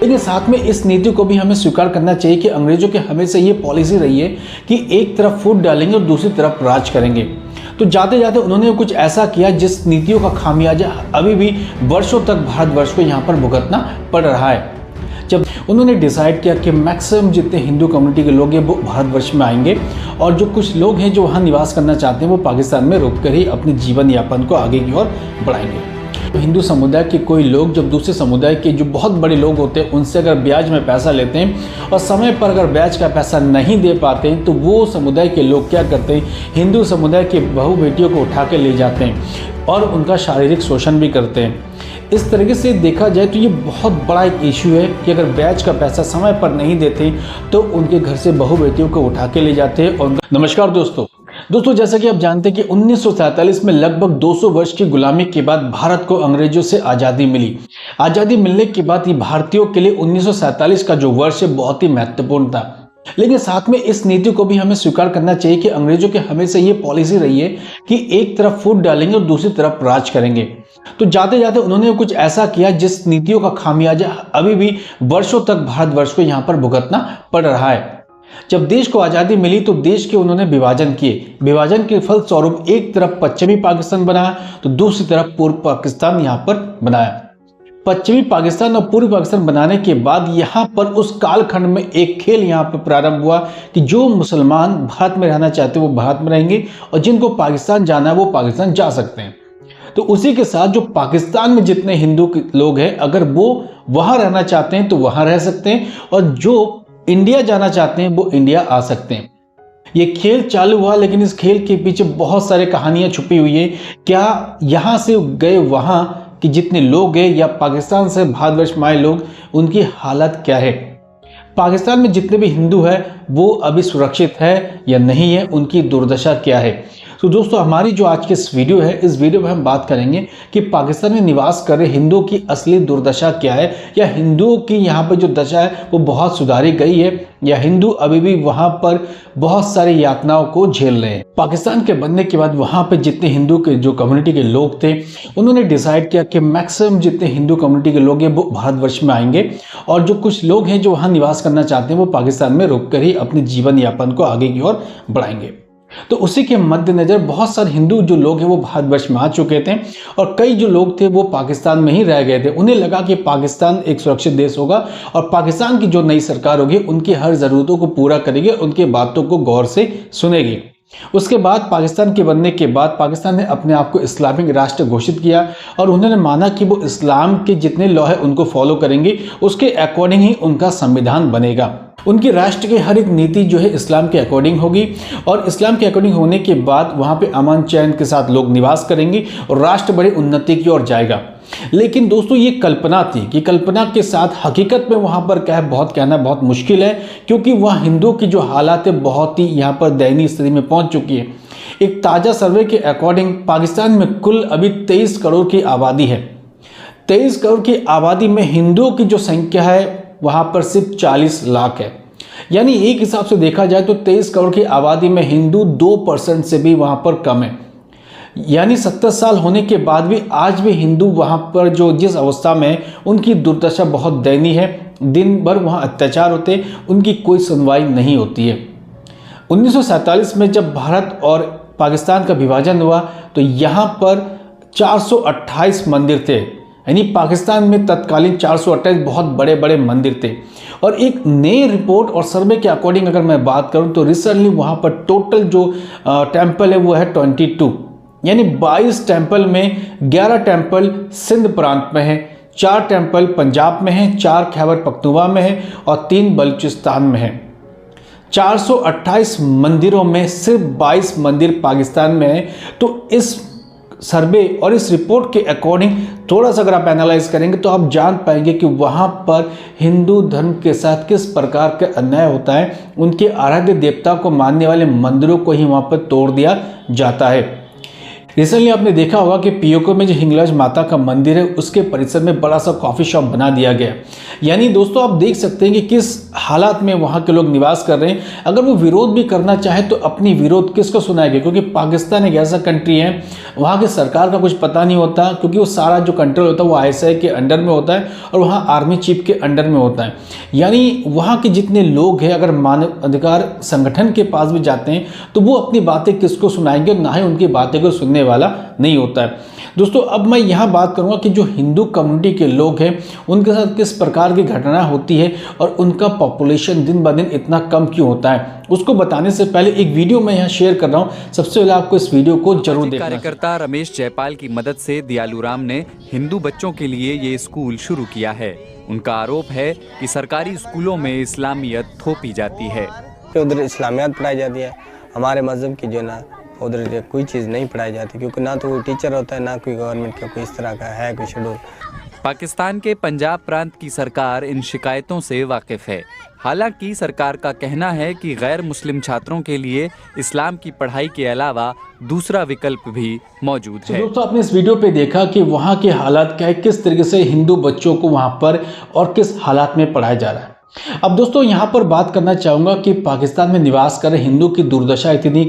लेकिन साथ में इस नीति को भी हमें स्वीकार करना चाहिए कि अंग्रेजों की हमेशा ये पॉलिसी रही है कि एक तरफ फूट डालेंगे और दूसरी तरफ राज करेंगे। तो जाते जाते उन्होंने कुछ ऐसा किया जिस नीतियों का खामियाजा अभी भी वर्षों तक भारतवर्ष को यहाँ पर भुगतना पड़ रहा है। जब उन्होंने डिसाइड किया कि मैक्सिमम जितने हिंदू कम्युनिटी के लोग हैं वो भारतवर्ष में आएंगे और जो कुछ लोग हैं जो वहाँ निवास करना चाहते हैं वो पाकिस्तान में रुककर ही अपने जीवन यापन को आगे की ओर बढ़ाएंगे। तो हिंदू समुदाय के कोई लोग जब दूसरे समुदाय के जो बहुत बड़े लोग होते हैं उनसे अगर ब्याज में पैसा लेते हैं और समय पर अगर ब्याज का पैसा नहीं दे पाते हैं तो वो समुदाय के लोग क्या करते हैं, हिंदू समुदाय के बहू बेटियों को उठा के ले जाते हैं और उनका शारीरिक शोषण भी करते हैं। इस तरीके से देखा जाए तो ये बहुत बड़ा एक इशू है कि अगर ब्याज का पैसा समय पर नहीं देते तो उनके घर से बहू बेटियों को उठा के ले जाते हैं। और नमस्कार दोस्तों, जैसा कि आप जानते हैं कि 1947 में लगभग 200 वर्ष की गुलामी के बाद भारत को अंग्रेजों से आज़ादी मिली। आज़ादी मिलने के बाद ये भारतीयों के लिए 1947 का जो वर्ष है बहुत ही महत्वपूर्ण था। लेकिन साथ में इस नीति को भी हमें स्वीकार करना चाहिए कि अंग्रेजों की हमेशा ये पॉलिसी रही है कि एक तरफ फूट डालेंगे और दूसरी तरफ राज करेंगे। तो जाते जाते उन्होंने कुछ ऐसा किया जिस नीतियों का खामियाजा अभी भी वर्षों तक भारतवर्ष को यहाँ पर भुगतना पड़ रहा है। जब देश को आज़ादी मिली तो देश के उन्होंने विभाजन किए। विभाजन के फलस्वरूप एक तरफ पश्चिमी पाकिस्तान बनाया तो दूसरी तरफ पूर्व पाकिस्तान यहाँ पर बनाया। पश्चिमी पाकिस्तान और पूर्वी पाकिस्तान बनाने के बाद यहाँ पर उस कालखंड में एक खेल यहाँ पर प्रारंभ हुआ कि जो मुसलमान भारत में रहना चाहते हैं वो भारत में रहेंगे और जिनको पाकिस्तान जाना है वो पाकिस्तान जा सकते हैं। तो उसी के साथ जो पाकिस्तान में जितने हिंदू लोग हैं अगर वो वहाँ रहना चाहते हैं तो वहाँ रह सकते हैं और जो इंडिया जाना चाहते हैं वो इंडिया आ सकते हैं। ये खेल चालू हुआ, लेकिन इस खेल के पीछे बहुत सारी कहानियां छुपी हुई है। क्या यहाँ से गए वहाँ कि जितने लोग हैं या पाकिस्तान से भारतवर्ष में आए लोग उनकी हालत क्या है, पाकिस्तान में जितने भी हिंदू हैं वो अभी सुरक्षित है या नहीं है, उनकी दुर्दशा क्या है। तो दोस्तों हमारी जो आज की इस वीडियो है, इस वीडियो में हम बात करेंगे कि पाकिस्तान में निवास कर रहे हिंदुओं की असली दुर्दशा क्या है, या हिंदुओं की यहाँ पर जो दशा है वो बहुत सुधारी गई है या हिंदू अभी भी वहाँ पर बहुत सारी यातनाओं को झेल रहे हैं। पाकिस्तान के बनने के बाद वहाँ पे जितने हिंदू के जो कम्युनिटी के लोग थे उन्होंने डिसाइड किया कि मैक्सिमम जितने हिंदू कम्युनिटी के लोग हैं वो भारतवर्ष में आएंगे और जो कुछ लोग हैं जो वहाँ निवास करना चाहते हैं वो पाकिस्तान में रुक कर ही अपने जीवन यापन को आगे की ओर बढ़ाएंगे। तो उसी के मद्देनजर बहुत सारे हिंदू जो लोग हैं वो भारतवर्ष में आ चुके थे और कई जो लोग थे वो पाकिस्तान में ही रह गए थे। उन्हें लगा कि पाकिस्तान एक सुरक्षित देश होगा और पाकिस्तान की जो नई सरकार होगी उनकी हर ज़रूरतों को पूरा करेगी, उनके बातों को गौर से सुनेगी। उसके बाद पाकिस्तान के बनने के बाद पाकिस्तान ने अपने आप को इस्लामिक राष्ट्र घोषित किया और उन्होंने माना कि वो इस्लाम के जितने लॉ है उनको फॉलो करेंगे, उसके अकॉर्डिंग ही उनका संविधान बनेगा। उनकी राष्ट्र की हर एक नीति जो है इस्लाम के अकॉर्डिंग होगी और इस्लाम के अकॉर्डिंग होने के बाद वहाँ पे अमन चैन के साथ लोग निवास करेंगे और राष्ट्र बड़ी उन्नति की ओर जाएगा। लेकिन दोस्तों ये कल्पना थी कि कल्पना के साथ हकीकत में वहाँ पर क्या है बहुत कहना बहुत मुश्किल है, क्योंकि वहाँ हिंदुओं की जो हालात है बहुत ही यहाँ पर दयनीय स्थिति में पहुँच चुकी है। एक ताज़ा सर्वे के अकॉर्डिंग पाकिस्तान में कुल अभी 23 करोड़ की आबादी है। 23 करोड़ की आबादी में हिंदुओं की जो संख्या है वहाँ पर सिर्फ 40 लाख है। यानी एक हिसाब से देखा जाए तो 23 करोड़ की आबादी में हिंदू 2% से भी वहाँ पर कम है। यानी 70 साल होने के बाद भी आज भी हिंदू वहाँ पर जो जिस अवस्था में है उनकी दुर्दशा बहुत दयनीय है। दिन भर वहाँ अत्याचार होते, उनकी कोई सुनवाई नहीं होती है। 1947 में जब भारत और पाकिस्तान का विभाजन हुआ तो यहाँ पर 428 मंदिर थे। यानी पाकिस्तान में तत्कालीन 428 बहुत बड़े बड़े मंदिर थे। और एक नई रिपोर्ट और सर्वे के अकॉर्डिंग अगर मैं बात करूं तो रिसेंटली वहाँ पर टोटल जो टेम्पल है वो है 22। यानी 22 टेम्पल में 11 टेम्पल सिंध प्रांत में है, 4 टेम्पल पंजाब में है, 4 खैबर पख्तूनख्वा में है और 3 बलूचिस्तान में है। 428 मंदिरों में सिर्फ 22 मंदिर पाकिस्तान में है। तो इस सर्वे और इस रिपोर्ट के अकॉर्डिंग थोड़ा सा अगर आप एनालाइज करेंगे तो आप जान पाएंगे कि वहाँ पर हिंदू धर्म के साथ किस प्रकार का अन्याय होता है। उनके आराध्य देवता को मानने वाले मंदिरों को ही वहाँ पर तोड़ दिया जाता है। रिसेंटली आपने देखा होगा कि पीओके में जो हिंगलाज माता का मंदिर है उसके परिसर में बड़ा सा कॉफ़ी शॉप बना दिया गया। यानी दोस्तों आप देख सकते हैं कि किस हालात में वहाँ के लोग निवास कर रहे हैं। अगर वो विरोध भी करना चाहे तो अपनी विरोध किसको सुनाएंगे, क्योंकि पाकिस्तान एक ऐसा कंट्री है वहाँ की सरकार का कुछ पता नहीं होता, क्योंकि वो सारा जो कंट्रोल होता है वो आईएसआई के अंडर में होता है और वहाँ आर्मी चीफ के अंडर में होता है। यानी वहाँ के जितने लोग हैं अगर मानव अधिकार संगठन के पास भी जाते हैं तो वो अपनी बातें किसको सुनाएंगे, ना ही उनकी बातें को सुनने वाला नहीं होता है। दोस्तों अब मैं यहाँ बात करूँगा कि जो हिंदू कम्युनिटी के लोग हैं उनके साथ किस प्रकार की घटना होती है और उनका पॉपुलेशन दिन ब दिन इतना कम क्यों होता है, उसको बताने से पहले एक वीडियो मैं यहाँ शेयर कर रहा हूँ। सबसे पहले आपको इस वीडियो को जरूर देखना। कार्यकर्ता रमेश जयपाल की मदद से दयालूराम ने हिंदू बच्चों के लिए ये स्कूल शुरू किया है। उनका आरोप है कि सरकारी स्कूलों में इस्लामियत थोपी जाती है। उधर इस्लामियत पढ़ाई जाती है, हमारे मजहब की जो ना उधर कोई चीज़ नहीं पढ़ाई जाती, क्योंकि ना तो कोई टीचर होता है ना कोई गवर्नमेंट का कोई इस तरह का है कोई शेड्यूल। पाकिस्तान के पंजाब प्रांत की सरकार इन शिकायतों से वाकिफ है। हालांकि सरकार का कहना है कि गैर मुस्लिम छात्रों के लिए इस्लाम की पढ़ाई के अलावा दूसरा विकल्प भी मौजूद है। दोस्तों आपने इस वीडियो पे देखा कि वहाँ के हालात क्या है, किस तरीके से हिंदू बच्चों को वहाँ पर और किस हालात में पढ़ाया जा रहा है। अब दोस्तों यहाँ पर बात करना चाहूँगा कि पाकिस्तान में निवास कर रहे हिंदू की दुर्दशा इतनी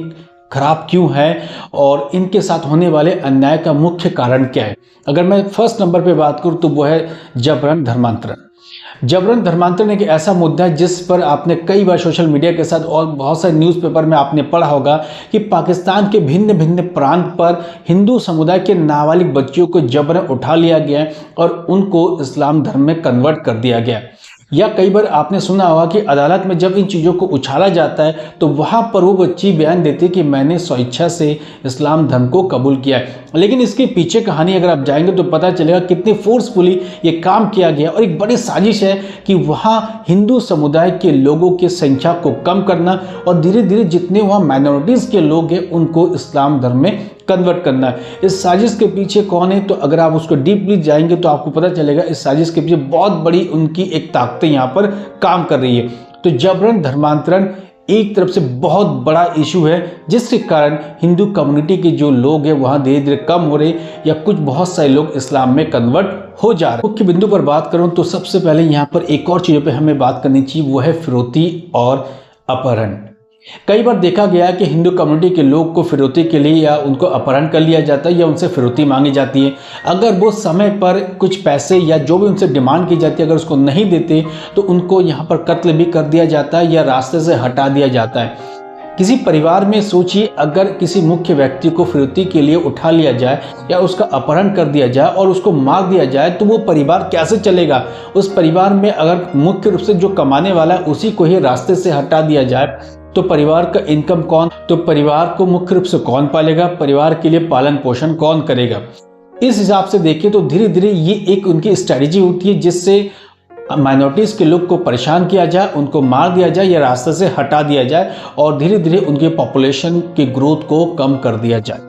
खराब क्यों है और इनके साथ होने वाले अन्याय का मुख्य कारण क्या है। अगर मैं फर्स्ट नंबर पे बात करूं तो वो है जबरन धर्मांतरण। जबरन धर्मांतरण एक ऐसा मुद्दा है जिस पर आपने कई बार सोशल मीडिया के साथ और बहुत सारे न्यूज़पेपर में आपने पढ़ा होगा कि पाकिस्तान के भिन्न भिन्न प्रांत पर हिंदू समुदाय के नाबालिग बच्चियों को जबरन उठा लिया गया और उनको इस्लाम धर्म में कन्वर्ट कर दिया गया। या कई बार आपने सुना होगा कि अदालत में जब इन चीज़ों को उछाला जाता है तो वहाँ पर वो बच्ची बयान देती है कि मैंने स्वेच्छा से इस्लाम धर्म को कबूल किया है। लेकिन इसके पीछे कहानी अगर आप जाएंगे तो पता चलेगा कितनी फोर्सफुली ये काम किया गया और एक बड़ी साजिश है कि वहाँ हिंदू समुदाय के लोगों की संख्या को कम करना और धीरे धीरे जितने वहाँ माइनॉरिटीज़ के लोग हैं उनको इस्लाम धर्म में कन्वर्ट करना है। इस साजिश के पीछे कौन है, तो अगर आप उसको डीपली जाएंगे तो आपको पता चलेगा इस साजिश के पीछे बहुत बड़ी उनकी एक ताकतें यहाँ पर काम कर रही है। तो जबरन धर्मांतरण एक तरफ से बहुत बड़ा इशू है जिसके कारण हिंदू कम्युनिटी के जो लोग हैं वहाँ धीरे धीरे कम हो रहे या कुछ बहुत सारे लोग इस्लाम में कन्वर्ट हो जा रहे हैं। मुख्य बिंदु पर बात करूँ तो सबसे पहले यहाँ पर एक और चीज़ों पर हमें बात करनी चाहिए, वो है फिरौती और अपहरण। कई बार देखा गया है कि हिंदू कम्युनिटी के लोग को फिरौती के लिए या उनको अपहरण कर लिया जाता है या उनसे फिरौती मांगी जाती है। अगर वो समय पर कुछ पैसे या जो भी उनसे डिमांड की जाती है अगर उसको नहीं देते तो उनको यहाँ पर कत्ल भी कर दिया जाता है या रास्ते से हटा दिया जाता है। किसी परिवार में सोचिए अगर किसी मुख्य व्यक्ति को फिरौती के लिए उठा लिया जाए या उसका अपहरण कर दिया जाए और उसको मार दिया जाए तो वो परिवार कैसे चलेगा। उस परिवार में अगर मुख्य रूप से जो कमाने वाला है उसी को ही रास्ते से हटा दिया जाए तो परिवार का इनकम कौन, तो परिवार को मुख्य रूप से कौन पालेगा, परिवार के लिए पालन पोषण कौन करेगा। इस हिसाब से देखिए तो धीरे धीरे ये एक उनकी स्ट्रैटेजी होती है जिससे माइनॉरिटीज़ के लोग को परेशान किया जाए, उनको मार दिया जाए या रास्ते से हटा दिया जाए और धीरे धीरे उनके पॉपुलेशन की ग्रोथ को कम कर दिया जाए।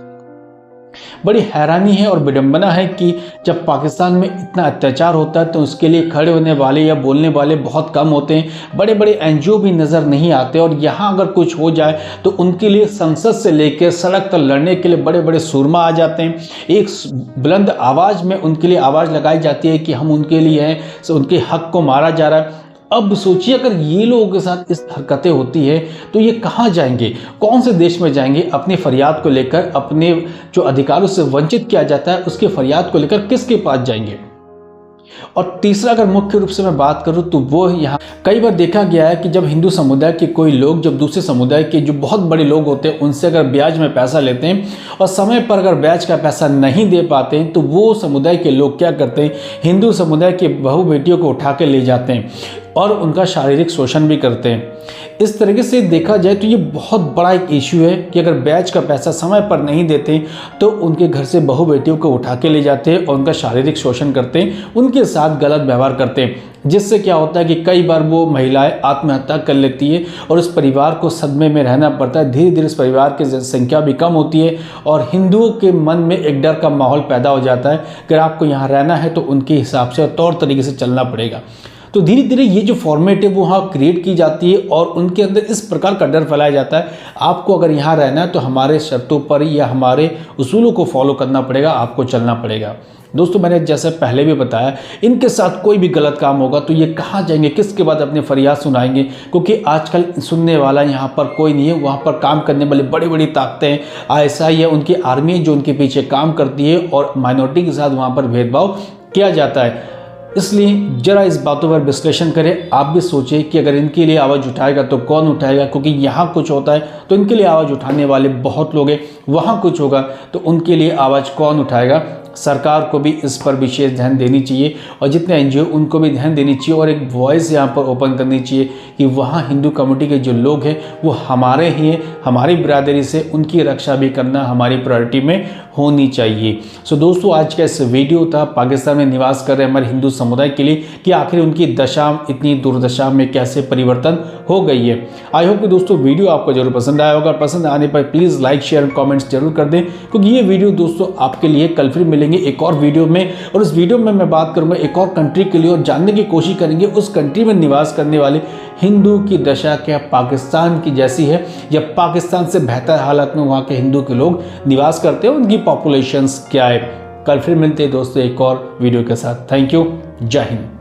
बड़ी हैरानी है और विडंबना है कि जब पाकिस्तान में इतना अत्याचार होता है तो उसके लिए खड़े होने वाले या बोलने वाले बहुत कम होते हैं। बड़े बड़े एनजीओ भी नज़र नहीं आते और यहाँ अगर कुछ हो जाए तो उनके लिए संसद से लेकर सड़क तक लड़ने के लिए बड़े बड़े सूरमा आ जाते हैं। एक बुलंद आवाज़ में उनके लिए आवाज़ लगाई जाती है कि हम उनके लिए हैं, उनके हक को मारा जा रहा है। अब सोचिए अगर ये लोगों के साथ इस हरकतें होती है तो ये कहाँ जाएंगे, कौन से देश में जाएंगे अपनी फरियाद को लेकर, अपने जो अधिकारों से वंचित किया जाता है उसके फरियाद को लेकर किसके पास जाएंगे। और तीसरा अगर मुख्य रूप से मैं बात करूं तो वो यहाँ कई बार देखा गया है कि जब हिंदू समुदाय के कोई लोग जब दूसरे समुदाय के जो बहुत बड़े लोग होते हैं उनसे अगर ब्याज में पैसा लेते हैं और समय पर अगर ब्याज का पैसा नहीं दे पाते हैं तो वो समुदाय के लोग क्या करते हैं, हिंदू समुदाय के बहू बेटियों को उठा के ले जाते हैं और उनका शारीरिक शोषण भी करते हैं। इस तरीके से देखा जाए तो ये बहुत बड़ा एक इशू है कि अगर ब्याज का पैसा समय पर नहीं देते तो उनके घर से बहू बेटियों को उठा के ले जाते हैं और उनका शारीरिक शोषण करते हैं, उनके साथ गलत व्यवहार करते हैं, जिससे क्या होता है कि कई बार वो महिलाएं आत्महत्या कर लेती है और उस परिवार को सदमे में रहना पड़ता है। धीरे धीरे इस परिवार की जनसंख्या भी कम होती है और हिंदुओं के मन में एक डर का माहौल पैदा हो जाता है कि आपको यहाँ रहना है तो उनके हिसाब से और तौर तरीके से चलना पड़ेगा। तो धीरे धीरे ये जो फॉर्मेट है वो वहाँ क्रिएट की जाती है और उनके अंदर इस प्रकार का डर फैलाया जाता है, आपको अगर यहाँ रहना है तो हमारे शर्तों पर या हमारे उसूलों को फॉलो करना पड़ेगा, आपको चलना पड़ेगा। दोस्तों मैंने जैसे पहले भी बताया, इनके साथ कोई भी गलत काम होगा तो ये कहाँ जाएंगे, किसके बाद अपनी फरियाद सुनाएंगे, क्योंकि आजकल सुनने वाला यहाँ पर कोई नहीं है। वहाँ पर काम करने वाले बड़ी बड़ी ताकतें, ISI है, उनकी आर्मी है जो उनके पीछे काम करती है और माइनॉरिटी के साथ वहाँ पर भेदभाव किया जाता है। इसलिए जरा इस बातों पर विश्लेषण करें, आप भी सोचें कि अगर इनके लिए आवाज़ उठाएगा तो कौन उठाएगा, क्योंकि यहाँ कुछ होता है तो इनके लिए आवाज़ उठाने वाले बहुत लोग हैं, वहाँ कुछ होगा तो उनके लिए आवाज़ कौन उठाएगा। सरकार को भी इस पर विशेष ध्यान देनी चाहिए और जितने NGO उनको भी ध्यान देनी चाहिए और एक वॉइस यहाँ पर ओपन करनी चाहिए कि वहाँ हिंदू कम्युनिटी के जो लोग हैं वो हमारे ही हैं, हमारी बिरादरी से उनकी रक्षा भी करना हमारी प्रायोरिटी में होनी चाहिए। सो दोस्तों आज का इस वीडियो था पाकिस्तान में निवास कर रहे हमारे हिंदू समुदाय के लिए कि आखिर उनकी दशा इतनी दुर्दशा में कैसे परिवर्तन हो गई है। आई होप कि दोस्तों वीडियो आपको जरूर पसंद आया होगा। पसंद आने पर प्लीज़ लाइक शेयर और कमेंट्स जरूर कर दें, क्योंकि ये वीडियो दोस्तों आपके लिए कल फिर मिलेंगे एक और वीडियो में। और इस वीडियो में मैं बात करूंगा एक और कंट्री के लिए और जानने की कोशिश करेंगे उस कंट्री में निवास करने वाले हिंदू की दशा क्या पाकिस्तान की जैसी है या पाकिस्तान से बेहतर हालत में वहाँ के हिंदू के लोग निवास करते हैं, उनकी पॉपुलेशंस क्या है। कल फिर मिलते हैं दोस्तों एक और वीडियो के साथ। थैंक यू, जय हिंद।